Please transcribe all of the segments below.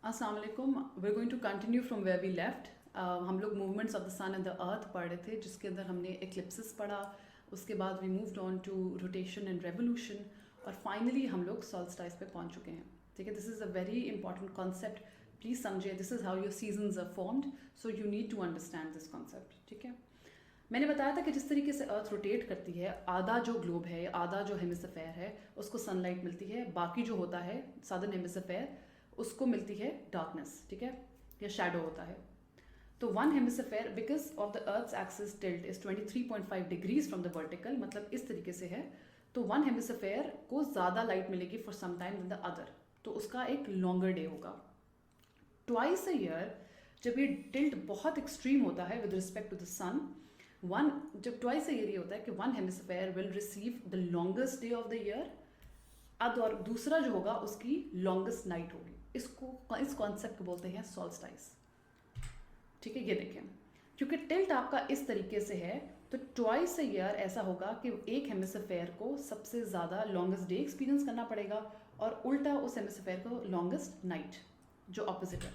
अस्सलाम वालेकुम। We are going to continue from where we left. हम लोग movements of the sun and the earth पढ़ रहे थे, जिसके अंदर हमने एक्लिप्सिस पढ़ा। उसके बाद we moved on to rotation and revolution, और फाइनली हम लोग सॉल्स्टाइस पे पहुंच चुके हैं। ठीक है, this is a very important concept, please समझिए। This is how your seasons are formed, so you need to understand this concept. ठीक है, मैंने बताया था कि जिस तरीके से अर्थ रोटेट करती है, आधा जो ग्लोब है, आधा जो हेमिस्फेयर है, उसको सनलाइट मिलती है। बाकी जो होता है सदर्न हेमिस्फेयर, उसको मिलती है डार्कनेस। ठीक है, या शैडो होता है। तो one hemisphere, because of the earth's axis tilt is 23.5 degrees from the vertical, मतलब इस तरीके से है। तो वन हेमिस्फेयर को ज्यादा लाइट मिलेगी for some time then the other, तो उसका एक लॉन्गर डे होगा। ट्वाइस अ ईयर जब ये टिल्ट बहुत एक्सट्रीम होता है with respect to the sun, जब ट्वाइस अ ईयर ये होता है कि one hemisphere will receive the longest day of the year, और दूसरा जो होगा उसकी लॉन्गेस्ट नाइट होगी। इस कॉन्सेप्ट को बोलते हैं सॉल्स्टाइस। ठीक है, ये देखें, क्योंकि टिल्ट आपका इस तरीके से है, तो ट्वाइस अ ईयर ऐसा होगा कि एक हेमिस्फेयर को सबसे ज्यादा लॉन्गेस्ट डे एक्सपीरियंस करना पड़ेगा, और उल्टा उस हेमिस्फेयर को लॉन्गेस्ट नाइट, जो ऑपोजिट है।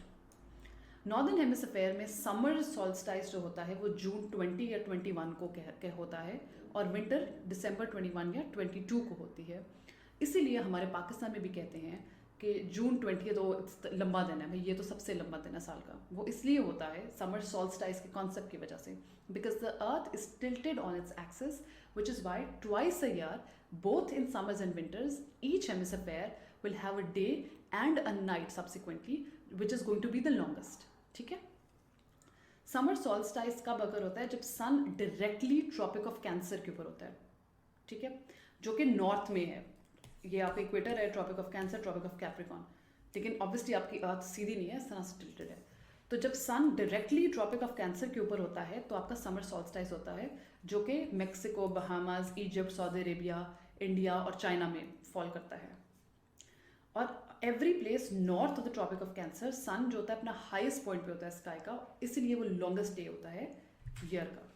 नॉर्दर्न हेमिस्फेयर में समर सॉल्स्टाइस जो होता है वो जून 20 या 21 को होता है, और विंटर दिसंबर 21 या 22 को होती है। इसीलिए हमारे पाकिस्तान में भी कहते हैं कि जून 20 तो लंबा दिन है भाई, ये तो सबसे लंबा दिन है साल का। वो इसलिए होता है समर सॉल्स्टाइस के कॉन्सेप्ट की वजह से, because the earth is tilted on its axis, which is why twice a year, both in summers and winters, each hemisphere will have a day and a night subsequently, which is going to be the longest. ठीक है, summer solstice कब अगर होता है? जब sun directly Tropic of Cancer के ऊपर होता है। ठीक है, जो कि नॉर्थ में है। ये आपका इक्वेटर है, Tropic of Cancer, Tropic of Capricorn. लेकिन ऑब्वियसली आपकी अर्थ सीधी नहीं है, इस तरह से टिल्टेड है। तो जब sun directly Tropic of Cancer के ऊपर होता है, तो आपका समर सॉल्स्टाइस होता है, जो कि Mexico, Bahamas, Egypt, Saudi Arabia, India और चाइना में फॉल करता है। और every place north of the Tropic of Cancer, sun जो होता है अपना हाईएस्ट पॉइंट पे होता है स्काई का, इसीलिए वो लॉन्गेस्ट डे होता है ईयर का।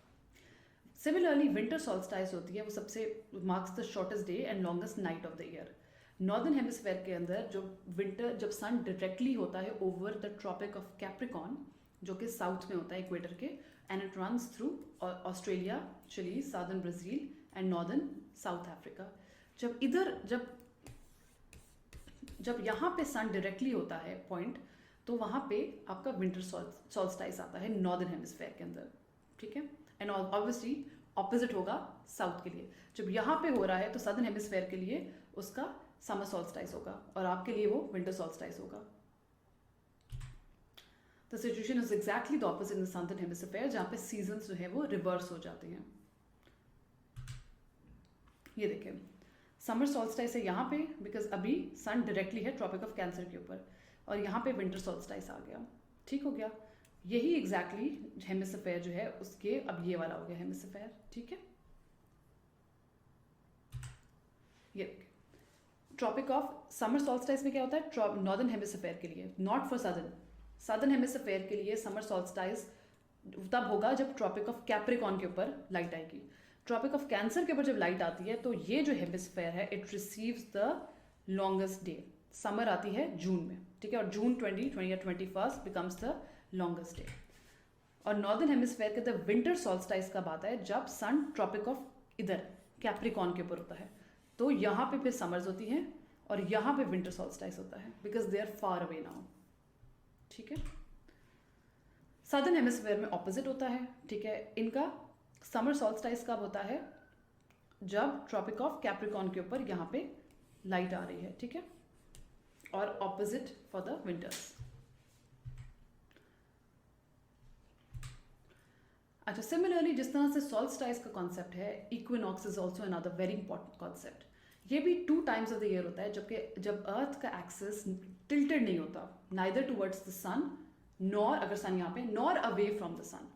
सिमिलरली विंटर सॉल्स्टाइस होती है, वो सबसे marks the shortest day and longest night of the year. Northern hemisphere के अंदर जब सन डायरेक्टली होता है over the Tropic of Capricorn, जो कि साउथ में होता है इक्वेटर के, and it runs through Australia, Chile, southern Brazil and northern South Africa. जब यहाँ पे सन डायरेक्टली होता है पॉइंट, तो वहाँ पे आपका विंटर सॉल्स्टाइस आता है नॉर्दर्न हेमिस्फेयर के अंदर। ठीक है, एंड ऑब्वियसली ऑपोजिट होगा साउथ के लिए। जब यहाँ पे हो रहा है तो सदर्न हेमिस्फेयर के लिए उसका समर सॉल्स्टाइस होगा, और आपके लिए वो विंटर सॉल्स्टाइस होगा। The situation is exactly the opposite in the southern hemisphere, जहाँ पे सीजन्स जो है वो रिवर्स हो जाते हैं। ये देखें, समर सॉल्स्टाइस है यहाँ पे, बिकॉज अभी सन डायरेक्टली है ट्रॉपिक ऑफ कैंसर के ऊपर, और यहाँ पे विंटर सॉल्स्टाइस आ गया। ठीक हो गया, यही एग्जैक्टली हेमिस्फेयर जो है उसके, अब ये वाला हो गया हेमिस्फेयर। ठीक है, ये ट्रॉपिक ऑफ समर सॉल्स्टाइस में क्या होता है? नॉर्दर्न हेमिस्फेयर के लिए, नॉट फॉर सदर्न हेमिस्फेयर के लिए समर सॉल्स्टाइस तब होगा जब ट्रॉपिक ऑफ कैप्रिकॉन के ऊपर लाइट आएगी। ट्रॉपिक ऑफ कैंसर के ऊपर जब लाइट आती है, तो ये जो हेमिस्फेयर है it receives the longest day. Summer आती है जून में, ठीक है, और जून 20 या 21 बिकम्स द लॉन्गेस्ट डे। और नॉर्दर्न हेमिस्फेयर के द विंटर सॉल्स्टाइस कब आता है? जब सन ट्रॉपिक ऑफ इधर कैप्रिकॉन के ऊपर होता है, तो यहाँ पे फिर समर्स होती हैं, और यहाँ पे विंटर सॉल्स्टाइस होता है, because they are far away now. ठीक है, सदर्न हेमिस्फेयर में ऑपोजिट होता है। ठीक है, इनका समर सॉल्स्टाइस कब होता है? जब ट्रॉपिक ऑफ कैप्रिकॉन के ऊपर यहाँ पे लाइट आ रही है। ठीक है, और ऑपोजिट फॉर द विंटर्स। अच्छा, सिमिलरली जिस तरह से सॉल्स्टाइस का कॉन्सेप्ट है, equinox is also another very important concept. ये भी 2 टाइम्स ऑफ द ईयर होता है, जब अर्थ का एक्सिस टिल्टेड नहीं होता, neither towards the sun, nor अगर सन यहाँ पे, nor away from the sun.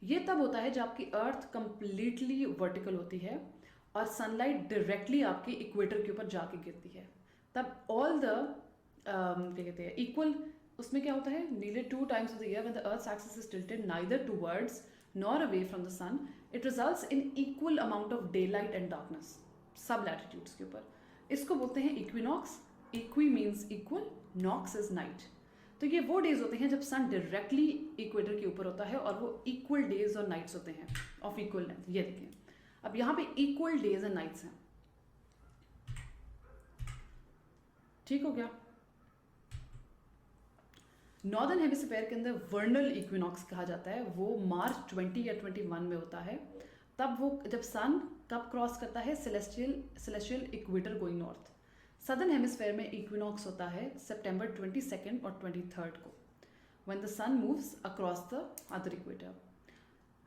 ये तब होता है जब आपकी अर्थ कंप्लीटली वर्टिकल होती है और सनलाइट डायरेक्टली आपके इक्वेटर के ऊपर जाके गिरती है। तब ऑल द क्या कहते हैं, इक्वल, उसमें क्या होता है? Nearly 2 times of the year when the earth's axis is tilted neither towards nor away from the sun, it results in equal amount of day light and darkness सब latitudes के ऊपर। इसको बोलते हैं equinox. Equi means equal, nox is night. तो ये वो days होते हैं जब सन डायरेक्टली इक्वेटर के ऊपर होता है और वो इक्वल डेज और नाइट्स होते हैं ऑफ इक्वल लेंथ। ये देखिए अब यहाँ पे इक्वल डेज एंड नाइट्स हैं, ठीक हो गया। नॉर्दर्न हेमिस्फीयर के अंदर वर्नल इक्विनॉक्स कहा जाता है, वो मार्च 20 या 21 में होता है। तब वो जब सन कब क्रॉस करता है, celestial equator going north. Southern hemisphere में इक्विनॉक्स होता है सितंबर 22 और 23 को, when the sun moves across the other equator.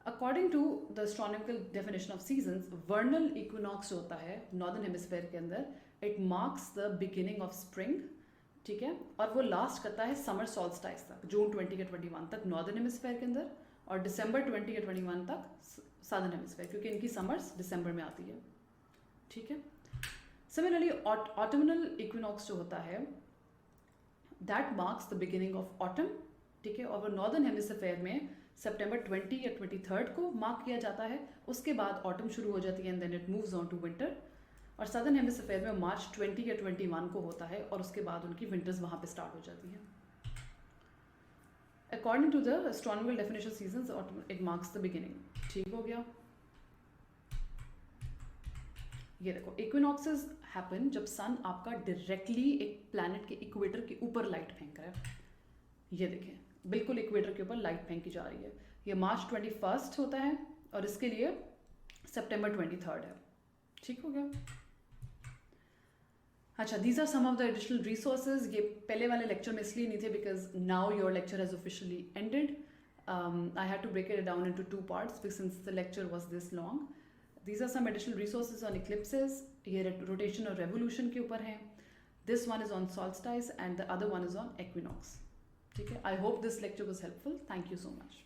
According to the astronomical definition of seasons, vernal equinox होता है नॉर्दर्न हेमिस्फीयर के अंदर, it marks the beginning of spring, ठीक है, और वो लास्ट करता है समर सॉल्स्टाइस तक, जून 20 या 21 तक नॉर्दर्न हेमिस्फीयर के अंदर, और दिसंबर 20 या 21 तक सदर्न हेमिस्फीयर, क्योंकि इनकी समर्स दिसंबर में आती है, ठीक है। सिमिलरली ऑटमनल इक्विनॉक्स जो होता है that marks the beginning of autumn, ठीक है, और वो नॉर्दर्न हेमिस्फीयर में सितंबर 20 या 23 को मार्क किया जाता है। उसके बाद ऑटम शुरू हो जाती है and then it moves on to winter, और सदर्न हेमिस्फीयर में मार्च 20 या 21 को होता है और उसके बाद उनकी विंटर्स वहाँ पे स्टार्ट हो जाती हैं। According to the astronomical definition seasons, it marks the beginning, ठीक हो गया। ये देखो इक्विनॉक्सेस हैपन जब सन आपका डायरेक्टली एक प्लैनेट के इक्वेटर के ऊपर लाइट फेंक रहा है। ये देखें बिल्कुल इक्वेटर के ऊपर लाइट फेंकी जा रही है। ये मार्च 21 होता है और इसके लिए सितंबर 23 है, ठीक हो गया। अच्छा, these are some of the additional resources. ये पहले वाले लेक्चर में इसलिए नहीं थे because now your lecture has officially ended. I had to break it down into two parts because since the lecture was this long. These are some additional resources on eclipses. ये rotation और revolution के ऊपर हैं. This one is on solstice and the other one is on equinox. ठीक है. I hope this lecture was helpful. Thank you so much.